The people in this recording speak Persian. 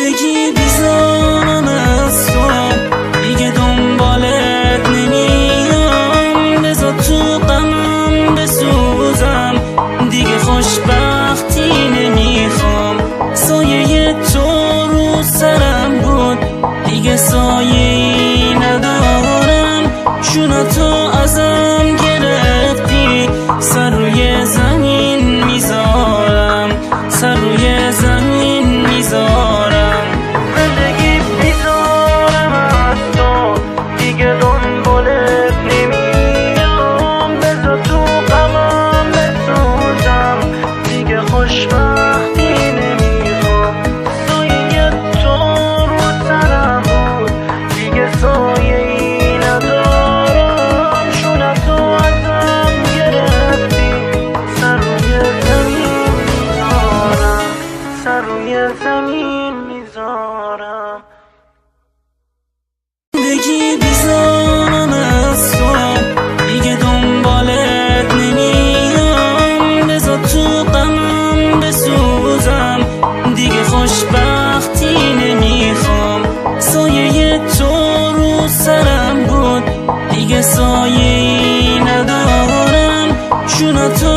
بگی بیزارم از تو، دیگه دنبالت نمیام. بذار تو غمم بسوزم، دیگه خوشبختی نمیخوام. سایه تو رو سرم بود، دیگه سایه‌ای ندارم. جونتو ازم گرفتی، سر روی زمین میذارم، سر روی زمین میذارم. زندگی بیزارم از تو، دیگه دنبالت نمیام. بذار تو غمم بسوزم، دیگه خوشبختی نمیخوام. سایه تو رو سرم بود، دیگه سایه‌ای ندارم. جونتو ازم گرفتی، سر روی زمین میذارم، سر روی زمین میذارم. بگی بیزارم از تو، دیگه دنبالت نمیام. بذار تو غمم بسوزم، دیگه خوشبختی نمیخوام. سایه تو رو سرم بود، دیگه سایه‌ای ندارم. جونتو